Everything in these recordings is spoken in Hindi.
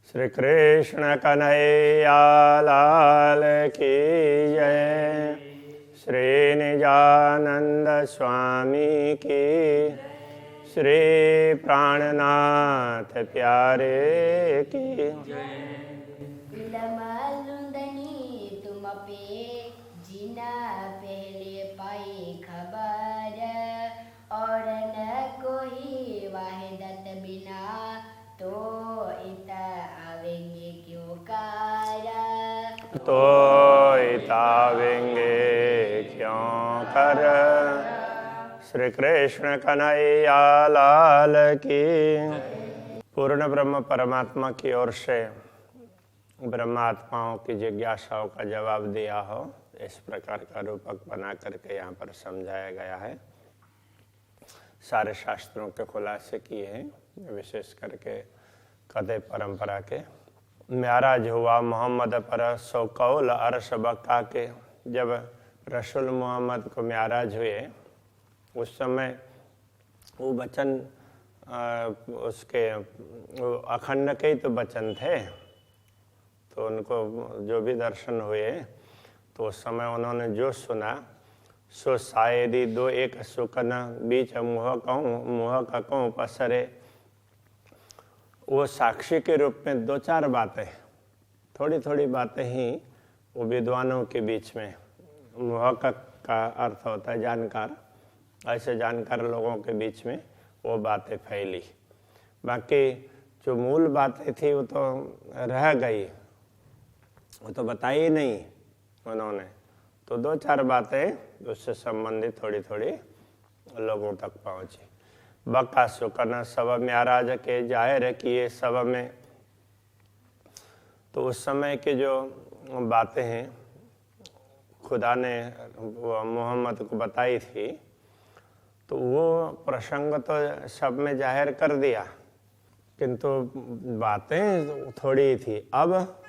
श्री कृष्ण कन्हैया लाल की जय। श्री निजानंद स्वामी की, श्री प्राणनाथ प्यारे की विलमलुंदनी तुम पे जीना पहले पाई खबर, और न कोई वाहिदत बिना तो इत आवेंगे क्यों काया। तो इतावेंगे क्यों कर। श्री कृष्ण कन्हैया लाल की। पूर्ण ब्रह्म परमात्मा की ओर से ब्रह्मात्माओं की जिज्ञासाओं का जवाब दिया हो, इस प्रकार का रूपक बना करके यहाँ पर समझाया गया है। सारे शास्त्रों के खुलासे किए हैं, विशेष करके कदे परंपरा के। म्याराज हुआ मोहम्मद पर सो कौल अरश बक्का के। जब रसूल मोहम्मद को म्याराज हुए उस समय वो वचन उसके अखंड के ही तो वचन थे, तो उनको जो भी दर्शन हुए तो उस समय उन्होंने जो सुना सो शायदी दो एक सुकन बीच मुँह का कहूँ पसरे। वो साक्षी के रूप में दो चार बातें, थोड़ी थोड़ी बातें ही वो विद्वानों के बीच में, मुहक्कक का अर्थ होता है जानकार, ऐसे जानकार लोगों के बीच में वो बातें फैली। बाकी जो मूल बातें थी वो तो रह गई, वो तो बताई नहीं उन्होंने। तो दो चार बातें उससे संबंधित थोड़ी थोड़ी लोगों तक पहुँची। बक्का सुकन सब म्याराज के जाहिर किए सब में। तो उस समय के जो बातें हैं खुदा ने मोहम्मद को बताई थी, तो वो प्रसंग तो सब में जाहिर कर दिया, किंतु बातें थोड़ी थी। अब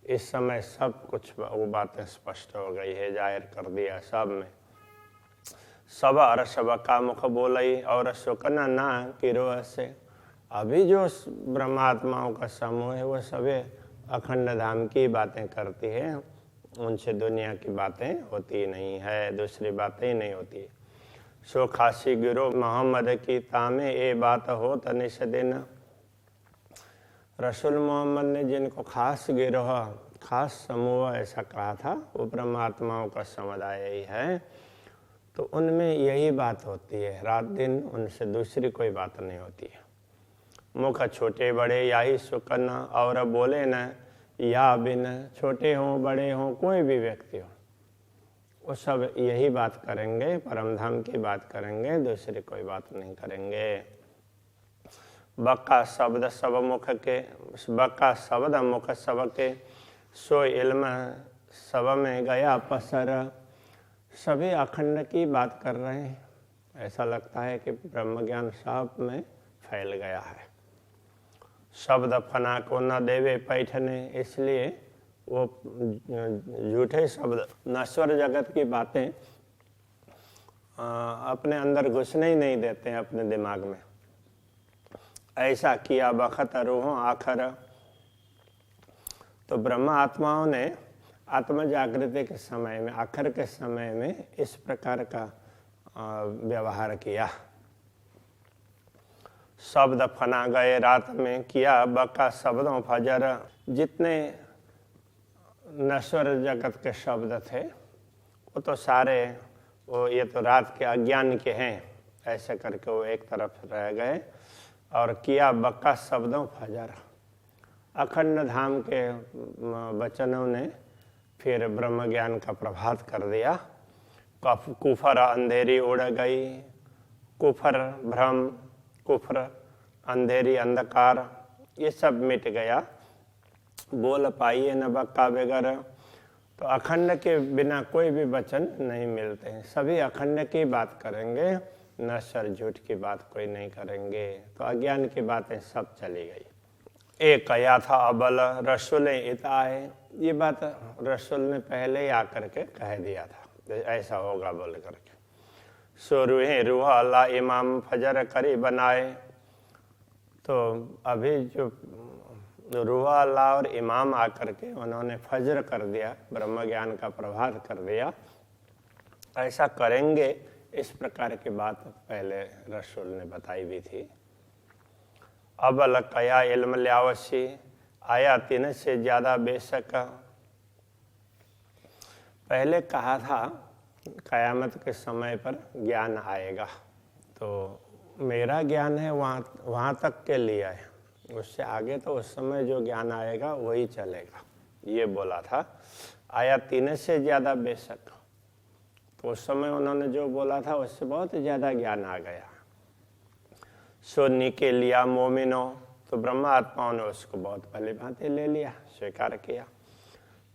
इस समय सब कुछ वो बातें स्पष्ट हो गई है, जाहिर कर दिया सब में। सब अरस बका मुख बोलई और सुकन ना किरो से। अभी जो ब्रह्मात्माओं का समूह है वो सभी अखंड धाम की बातें करती है, उनसे दुनिया की बातें होती नहीं है, दूसरी बातें ही नहीं होती। सो खासी गिरो मोहम्मद की तामे ये बात हो तनिश दिन। रसूल मोहम्मद ने जिनको खास गिरोह, खास समूह ऐसा कहा था, वो ब्रह्मात्माओं का समुदाय ही है। तो उनमें यही बात होती है, रात दिन उनसे दूसरी कोई बात नहीं होती है। मुख छोटे बड़े या ही सुकन और बोले न या बिन। छोटे हों बड़े हों कोई भी व्यक्ति हो, वो सब यही बात करेंगे, परमधाम की बात करेंगे, दूसरी कोई बात नहीं करेंगे। बक्का शब्द सब मुख के, बक्का शब्द मुख सब के, सो इल्म सब में गया पसर। सभी अखंड की बात कर रहे हैं, ऐसा लगता है कि ब्रह्म ज्ञान सब में फैल गया है। शब्द फना को न देवे पैठने, इसलिए वो झूठे शब्द, नश्वर जगत की बातें अपने अंदर घुसने ही नहीं देते हैं अपने दिमाग में। ऐसा किया बखत रूहों आखर। तो ब्रह्म आत्माओं ने आत्म जागृति के समय में, आखिर के समय में इस प्रकार का व्यवहार किया। शब्द फना गए रात में किया बका शब्दों फजर। जितने नश्वर जगत के शब्द थे वो तो सारे वो ये तो रात के अज्ञान के हैं, ऐसे करके वो एक तरफ रह गए। और किया बका शब्दों फजर। अखंड धाम के वचनों ने फिर ब्रह्म ज्ञान का प्रभात कर दिया। कुफर अंधेरी उड़ गई। कुफर भ्रम, कुफर अंधेरी अंधकार, ये सब मिट गया। बोल पाइए न बक्का बगैर। तो अखंड के बिना कोई भी वचन नहीं मिलते हैं, सभी अखंड की बात करेंगे, नश्वर झूठ की बात कोई नहीं करेंगे। तो अज्ञान की बातें सब चली गई। एक कया था अबल रसूल इताए, ये बात रसूल ने पहले ही आकर के कह दिया था ऐसा होगा बोल करके। सो रूह अल्लाह इमाम फजर करी बनाए। तो अभी जो रूहा अल्लाह और इमाम आकर के उन्होंने फज्र कर दिया, ब्रह्म ज्ञान का प्रभात कर दिया। ऐसा करेंगे, इस प्रकार की बात पहले रसूल ने बताई भी थी। अब अलकया इल्म ल्यावसी, आया 3 से ज़्यादा बेशक। पहले कहा था क़यामत के समय पर ज्ञान आएगा, तो मेरा ज्ञान है वहाँ तक के लिए है, उससे आगे तो उस समय जो ज्ञान आएगा वही चलेगा, ये बोला था। आया 3 से ज़्यादा बेशक, तो उस समय उन्होंने जो बोला था उससे बहुत ज़्यादा ज्ञान आ गया। सोनी के लिया मोमिनो, तो ब्रह्म आत्माओं ने उसको बहुत भली भांति ले लिया, स्वीकार किया।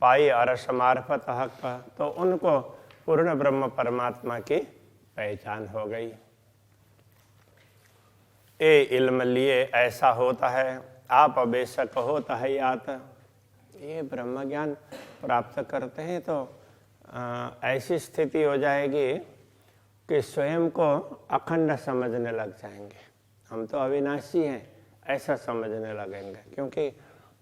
पाई अरस मार्फत हक, तो उनको पूर्ण ब्रह्म परमात्मा की पहचान हो गई। ए इल्म लिए ऐसा होता है, आप बेशक होता है यात। ये ब्रह्म ज्ञान प्राप्त करते हैं तो ऐसी स्थिति हो जाएगी कि स्वयं को अखंड समझने लग जाएंगे। हम तो अविनाशी हैं ऐसा समझने लगेंगे, क्योंकि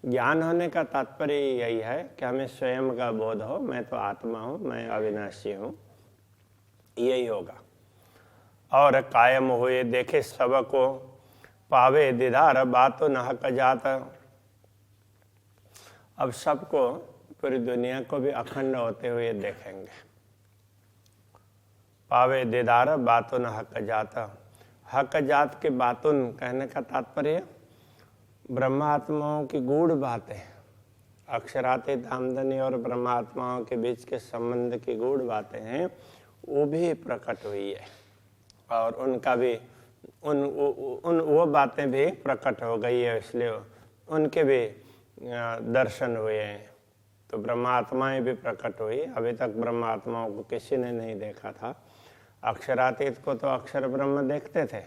ज्ञान होने का तात्पर्य यही है कि हमें स्वयं का बोध हो, मैं तो आत्मा हूँ, मैं अविनाशी हूँ, यही होगा। और कायम हुए देखे सबको, पावे दीदार बातो न हक जात। अब सबको, पूरी दुनिया को भी अखंड होते हुए देखेंगे। पावे दीदार बातो न हक जात। हक जात के बातुन कहने का तात्पर्य ब्रह्मात्माओं की गूढ़ बातें, अक्षरातीत आमदनी और ब्रह्मात्माओं के बीच के संबंध की गूढ़ बातें हैं, वो भी प्रकट हुई है, और उनका भी वो बातें भी प्रकट हो गई है, इसलिए उनके भी दर्शन हुए हैं। तो ब्रह्मात्माएं भी प्रकट हुई। अभी तक ब्रह्मात्माओं को किसी ने नहीं देखा था। अक्षरातीत को तो अक्षर ब्रह्म देखते थे,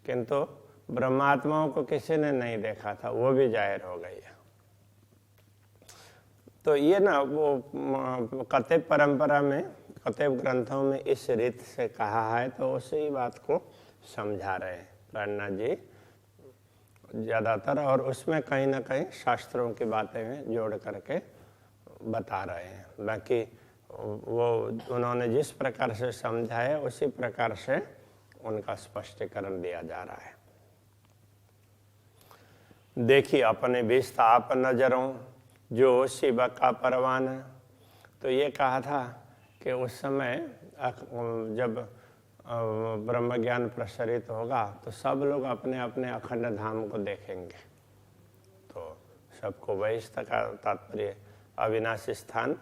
किंतु ब्रह्मात्माओं को किसी ने नहीं देखा था, वो भी जाहिर हो गई है। तो ये ना वो कतेब परंपरा में, कतेब ग्रंथों में इस रीत से कहा है, तो उसी बात को समझा रहे हैं प्राणनाथ जी ज़्यादातर, और उसमें कहीं ना कहीं शास्त्रों की बातें जोड़ करके बता रहे हैं। बाकी वो उन्होंने जिस प्रकार से समझा है उसी प्रकार से उनका स्पष्टीकरण दिया जा रहा है। देखिए अपने विस्थाप नजरों, जो शिव का परवान। तो ये कहा था कि उस समय जब ब्रह्म ज्ञान प्रसरित होगा तो सब लोग अपने अपने अखंड धाम को देखेंगे। तो सबको वैश्य का तात्पर्य अविनाशी स्थान,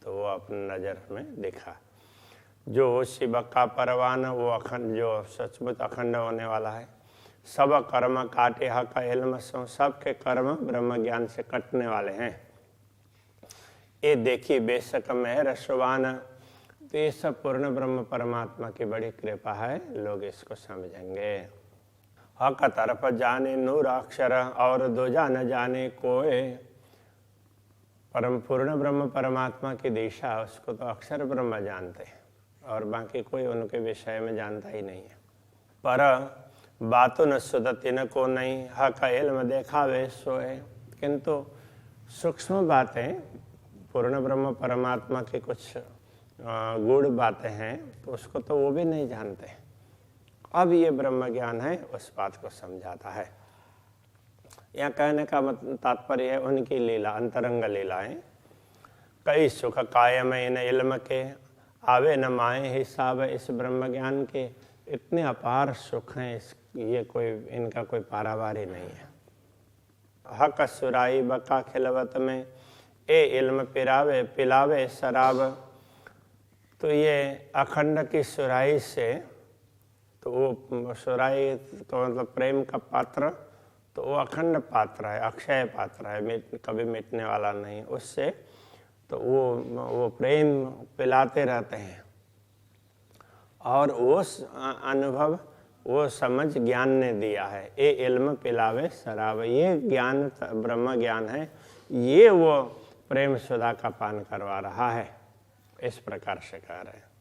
तो वो अपने नज़र में देखा। जो शिव का परवान, वो अखंड, जो सचमुच अखंड होने वाला है। सब कर्म काटे हक इल्म सो, सबके कर्म ब्रह्म ज्ञान से कटने वाले हैं। ये देखिए बेशक में रसवान, तो ये सब पूर्ण ब्रह्म परमात्मा की बड़ी कृपा है, लोग इसको समझेंगे। हक तरफ जाने नूर अक्षर, और दूजा न जाने कोई। परम पूर्ण ब्रह्म परमात्मा की दिशा, उसको तो अक्षर ब्रह्म जानते हैं, और बाकी कोई उनके विषय में जानता ही नहीं है। पर बातों न सुदती न को नहीं, हक इल्म देखावे सोए। किंतु सूक्ष्म बातें, पूर्ण ब्रह्म परमात्मा की कुछ गूढ़ बातें हैं, तो उसको तो वो भी नहीं जानते। अब ये ब्रह्म ज्ञान है, उस बात को समझाता है। यहाँ कहने का तात्पर्य है उनकी लीला, अंतरंग लीलाएं। कई सुख कायम इन इल्म के, आवे न माए हिसाब इस ब्रह्म ज्ञान के। इतने अपार सुख हैं, ये कोई, इनका कोई पारावार ही नहीं है। हक सुराई बका खिलवत में, ए इल्म पिलावे शराब। तो ये अखंड की सुराई से, तो वो सुराई तो मतलब प्रेम का पात्र, तो वो अखंड पात्र है, अक्षय पात्र है, कभी मिटने वाला नहीं। उससे तो वो प्रेम पिलाते रहते हैं, और वो अनुभव, वो समझ ज्ञान ने दिया है। ए इल्म पिलावे शराब, ये ज्ञान ब्रह्म ज्ञान है, ये वो प्रेम सुधा का पान करवा रहा है। इस प्रकार से कह रहे हैं।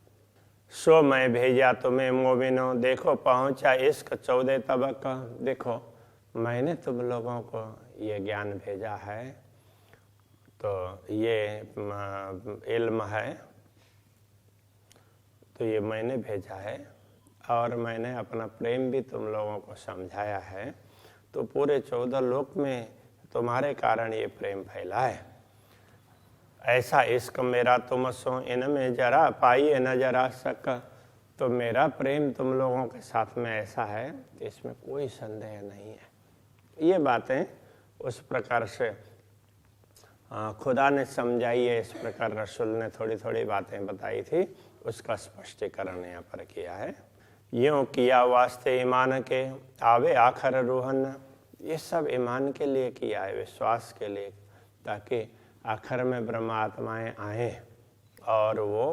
सो मैं भेजा तुम्हें मोमिनो, देखो पहुंचा इश्क 14 तबक। देखो मैंने तुम लोगों को ये ज्ञान भेजा है, तो ये इल्म है, तो ये मैंने भेजा है, और मैंने अपना प्रेम भी तुम लोगों को समझाया है, तो पूरे 14 लोक में तुम्हारे कारण ये प्रेम फैला है। ऐसा इश्क मेरा तुम सो इनमें जरा पाइए न जरा शक। तो मेरा प्रेम तुम लोगों के साथ में ऐसा है, इसमें कोई संदेह नहीं है। ये बातें उस प्रकार से खुदा ने समझाई है, इस प्रकार रसूल ने थोड़ी थोड़ी बातें बताई थी, उसका स्पष्टीकरण यहाँ पर किया है। यूँ किया वास्ते ईमान के आवे आखर रूहन। ये सब ईमान के लिए किया है, विश्वास के लिए, ताकि आखिर में ब्रह्म आत्माएँ आएँ और वो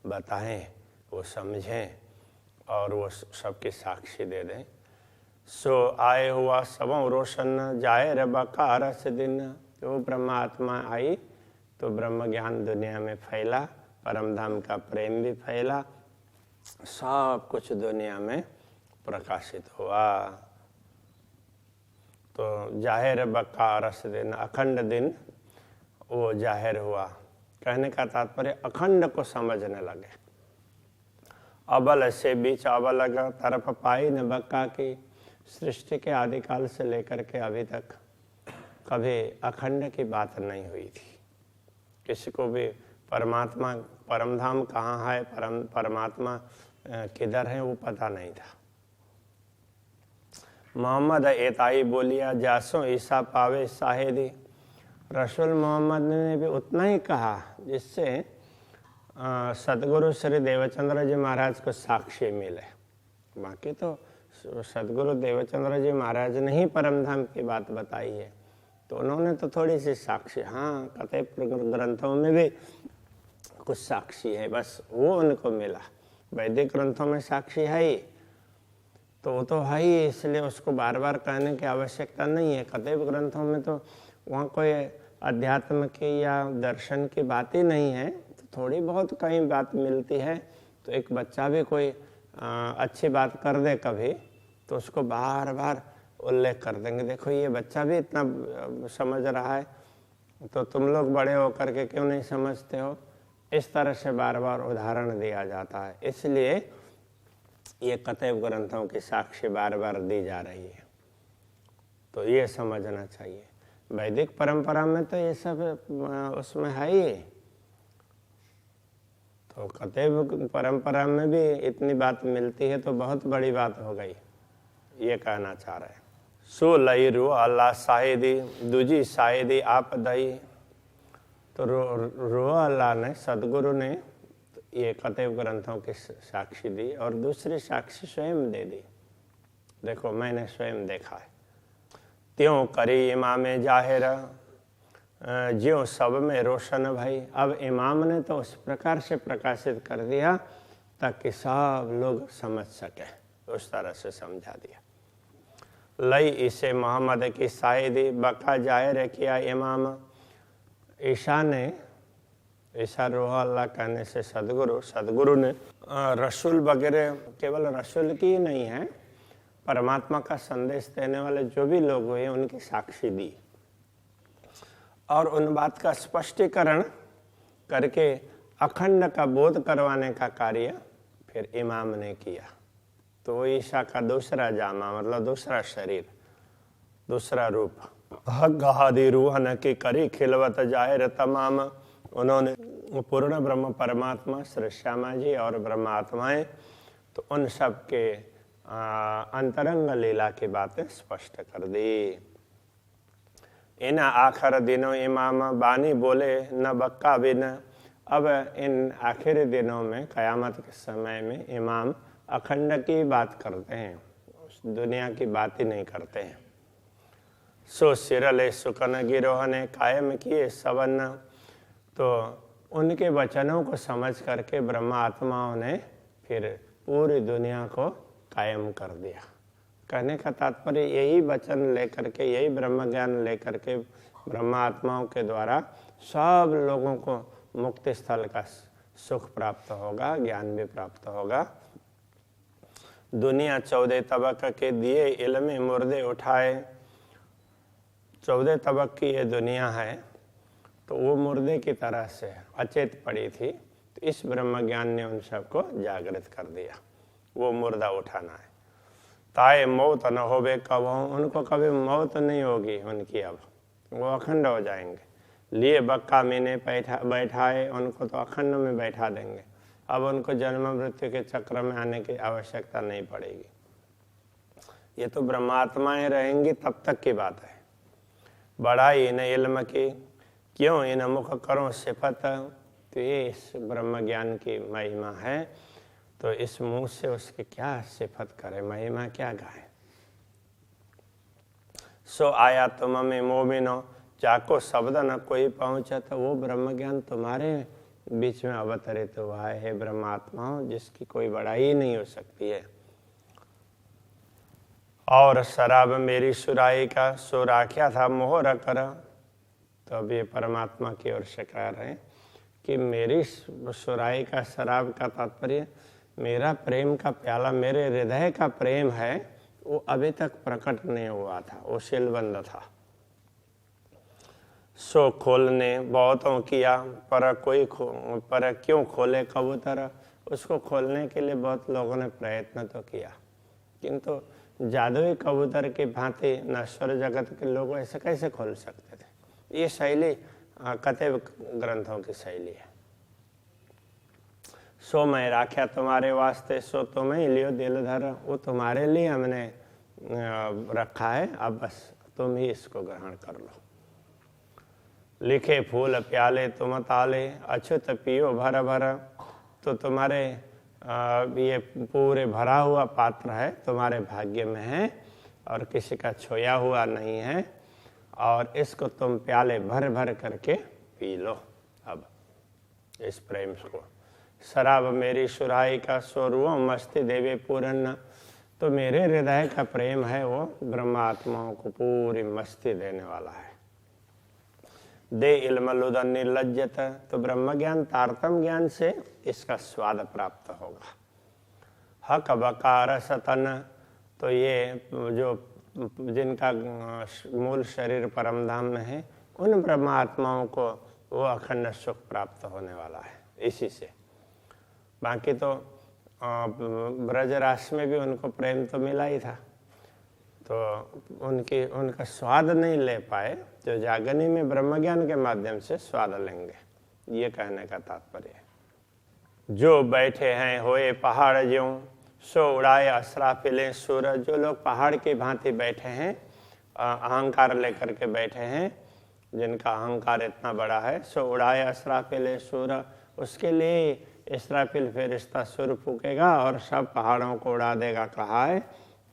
बताएं, वो समझें और वो सबकी साक्षी दे दें। सो आए हुआ सबों रोशन जाए रबका रस दिन। तो ब्रह्म आत्मा आई तो ब्रह्म ज्ञान दुनिया में फैला, परम धाम का प्रेम भी फैला, सब कुछ दुनिया में प्रकाशित हुआ। तो जाहिर बका रस दिन, अखंड दिन वो जाहिर हुआ। कहने का तात्पर्य अखंड को समझने लगे। अबल से बीच अबल तरफ पाई न बक्का की। सृष्टि के आदिकाल से लेकर के अभी तक कभी अखंड की बात नहीं हुई थी। किसी को भी परमात्मा परमधाम कहाँ है, परमात्मा किधर है, वो पता नहीं था। मोहम्मद एताई बोलिया जासो ईसा पावे साहेदी। रसूल मोहम्मद ने भी उतना ही कहा जिससे सतगुरु श्री देवचंद्र जी महाराज को साक्षी मिले। बाकी तो सतगुरु देवचंद्र जी महाराज ने ही परमधाम की बात बताई है, तो उन्होंने तो थोड़ी सी साक्षी, हाँ कतई ग्रंथों में भी कुछ साक्षी है, बस वो उनको मिला। वैदिक ग्रंथों में साक्षी है ही, तो वो तो है ही, इसलिए उसको बार बार कहने की आवश्यकता नहीं है। कतई ग्रंथों में तो वहाँ कोई अध्यात्म की या दर्शन की बात ही नहीं है, तो थोड़ी बहुत कहीं बात मिलती है। तो एक बच्चा भी कोई अच्छी बात कर दे कभी, तो उसको बार बार उल्लेख कर देंगे, देखो ये बच्चा भी इतना समझ रहा है, तो तुम लोग बड़े होकर के क्यों नहीं समझते हो। इस तरह से बार बार उदाहरण दिया जाता है, इसलिए ये कतई ग्रंथों की साक्षी बार बार दी जा रही है। तो ये समझना चाहिए। वैदिक परंपरा में तो ये सब उसमें है ही, तो कतई परंपरा में भी इतनी बात मिलती है तो बहुत बड़ी बात हो गई, ये कहना चाह रहे हैं। सो लई रो अल्लाह शाहिदी दूजी शाहिदी आप दई। तो रो अल्लाह ने, सदगुरु ने ये कतई ग्रंथों की साक्षी दी और दूसरी साक्षी स्वयं दे दी। देखो मैंने स्वयं देखा है। त्यों करी इमाम जाहिर ज्यों सब में रोशन भाई। अब इमाम ने तो उस प्रकार से प्रकाशित कर दिया ताकि सब लोग समझ सके, उस तरह से समझा दिया। लई इसे मोहम्मद की शाहिदी बका जाहिर किया इमाम। ईशा ने, ईशा रोह अल्लाह कहने से सदगुरु ने रसूल वगैरह, केवल रसूल की ही नहीं है, परमात्मा का संदेश देने वाले जो भी लोग हुए उनकी साक्षी दी और उन बात का स्पष्टीकरण करके अखंड का बोध करवाने का कार्य फिर इमाम ने किया। तो ईशा का दूसरा जामा, मतलब दूसरा शरीर, दूसरा रूप। गहादी रूहन की करी खिलवत जाहिर तमाम। उन्होंने पूर्ण ब्रह्म परमात्मा श्री श्यामा जी और ब्रह्म आत्माएं, तो उन सब के अंतरंग लीला की बातें स्पष्ट कर दी। इन आखिर दिनों इमाम बानी बोले न बक्का बिन। अब इन आखिरी दिनों में, कयामत के समय में, इमाम अखंड की बात करते हैं, दुनिया की बात ही नहीं करते हैं। सो सिरले सुकन गिरोह ने कायम किए सवन। तो उनके वचनों को समझ करके ब्रह्म आत्माओं ने फिर पूरी दुनिया को कायम कर दिया। कहने का तात्पर्य यही वचन लेकर के, यही ब्रह्म ज्ञान लेकर के ब्रह्म आत्माओं के द्वारा सब लोगों को मुक्ति स्थल का सुख प्राप्त होगा, ज्ञान भी प्राप्त होगा। दुनिया 14 तबक के दिए इल्म मुर्दे उठाए। 14 तबक की ये दुनिया है, तो वो मुर्दे की तरह से अचेत पड़ी थी। तो इस ब्रह्म ज्ञान ने उन सबको जागृत कर दिया। वो मुर्दा उठाना है। ताए मौत न होवे कबहू, उनको कभी मौत नहीं होगी उनकी, अब वो अखंड हो जाएंगे। लिए बक्का मीने बैठाए, उनको तो अखंड में बैठा देंगे। अब उनको जन्म मृत्यु के चक्र में आने की आवश्यकता नहीं पड़ेगी। ये तो ब्रह्मात्माएं रहेंगी तब तक की बात है। बढ़ाई इन इल्म की, क्यों इन मुख करो सिफत। तो ये इस ब्रह्म ज्ञान की महिमा है, तो इस मुंह से उसकी क्या सिफत करे, महिमा क्या गाए। सो आया तुम में मोमिनो, जाको शब्द न कोई पहुँचा। तो वो ब्रह्म ज्ञान तुम्हारे बीच में अवतरित हुआ है ब्रह्मात्माओं, जिसकी कोई बढ़ाई नहीं हो सकती है। और शराब मेरी सुराई का, सो राख्या था मोहर कर। तो अब ये परमात्मा की ओर से कह रहे हैं कि मेरी सुराई का, शराब का तात्पर्य मेरा प्रेम का प्याला, मेरे हृदय का प्रेम है, वो अभी तक प्रकट नहीं हुआ था, वो सीलबंद था। सो खोलने बहुतों किया, पर क्यों खोले कबूतर। उसको खोलने के लिए बहुत लोगों ने प्रयत्न तो किया, किंतु जादुई कबूतर की भांति नश्वर जगत के लोग ऐसे कैसे खोल सकते थे। ये शैली कथेव ग्रंथों की शैली है। सो मैं राख्या तुम्हारे वास्ते, सो तुम्हें लियो दिल धर। वो तुम्हारे लिए हमने रखा है, अब बस तुम ही इसको ग्रहण कर लो। लिखे फूल प्याले तुम ताले, अछूत पियो भर भर। तो तुम्हारे ये पूरे भरा हुआ पात्र है, तुम्हारे भाग्य में है और किसी का छोया हुआ नहीं है, और इसको तुम प्याले भर भर करके पी लो अब इस प्रेम को। शराब मेरी सुराई का, सोरुओं मस्ती देवे पूरन। तो मेरे हृदय का प्रेम है, वो ब्रह्मात्माओं को पूरी मस्ती देने वाला है। दे इल्म लुदन निर्लज्जत। तो ब्रह्म ज्ञान तारतम ज्ञान से इसका स्वाद प्राप्त होगा। हक बकार सतन। तो ये जो जिनका मूल शरीर परमधाम में है, उन ब्रह्मात्माओं को वो अखंड सुख प्राप्त होने वाला है इसी से। बाकी तो ब्रजरास में भी उनको प्रेम तो मिला ही था, तो उनका स्वाद नहीं ले पाए, जो जागनी में ब्रह्मज्ञान के माध्यम से स्वाद लेंगे, ये कहने का तात्पर्य है। जो बैठे हैं होए पहाड़ ज्यों, सो उड़ाए असराफिले सूर। जो लोग पहाड़ की भांति बैठे हैं, अहंकार लेकर के बैठे हैं, जिनका अहंकार इतना बड़ा है, सो उड़ाए असराफिले सूर। उसके लिए इसराफिल फरिश्ता सुर फूकेगा और सब पहाड़ों को उड़ा देगा कहा है,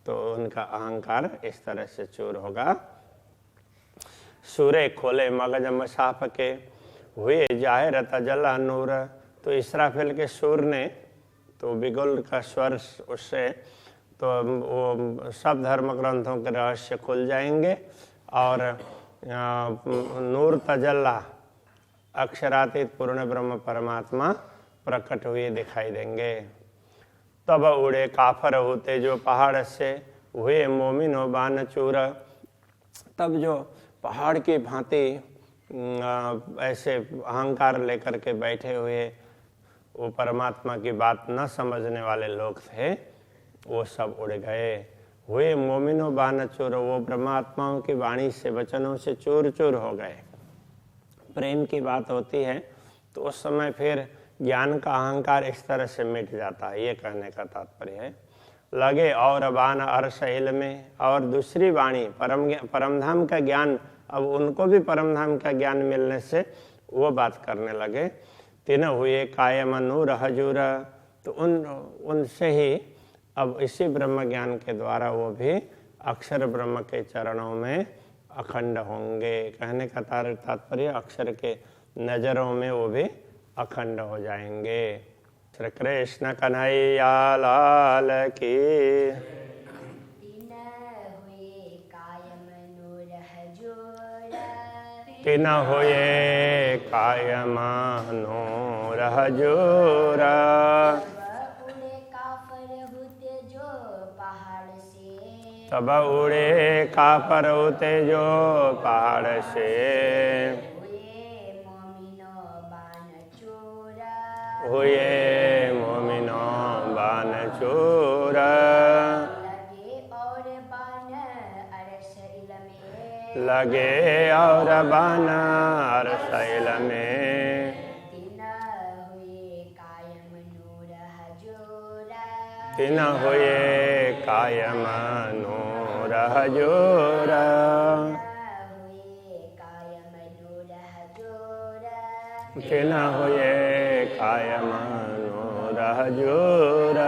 तो उनका अहंकार इस तरह से चूर होगा। सूरे खोले मगज मसाफ के, हुए जाहिर तजला नूर। तो इसराफिल के सूर ने तो बिगुल का स्वर उससे तो वो सब धर्म ग्रंथों के रहस्य खुल जाएंगे, और नूर तजल्ला अक्षरातीत पूर्ण ब्रह्म परमात्मा प्रकट हुए दिखाई देंगे। तब उड़े काफर होते जो पहाड़ से, हुए मोमिन हो बान चूर। तब जो पहाड़ की भांति ऐसे अहंकार लेकर के बैठे हुए वो परमात्मा की बात न समझने वाले लोग थे, वो सब उड़ गए। हुए मोमिनो बान चूर। वो ब्रह्मात्माओं की वाणी से, वचनों से चूर चूर हो गए। प्रेम की बात होती है तो उस समय फिर ज्ञान का अहंकार इस तरह से मिट जाता है, ये कहने का तात्पर्य है। लगे और बान अर्श इल्म में। और दूसरी वाणी परमधाम का ज्ञान, अब उनको भी परमधाम का ज्ञान मिलने से वो बात करने लगे। तीन हुए कायम नूर हजूर। तो उनसे ही अब इसी ब्रह्म ज्ञान के द्वारा वो भी अक्षर ब्रह्म के चरणों में अखंड होंगे। कहने का तात्पर्य अक्षर के नजरों में वो भी अखंड हो जाएंगे। श्री कृष्ण कन्हैया लाल की। तीन हुए कायम नूर हजूर। तब उड़े का पर तेजो पहाड़ से हुए मोमिनो बान चोरा हुए मोमिनो बान चोर लगे और बान अरसैल में लगे और बान अरसैल में दिन हुए कायम नूर हजूरा दिन हुए कायम नूर हजूर हुए कायम नूर हजूरा दिन हुए कायम नूर हजूर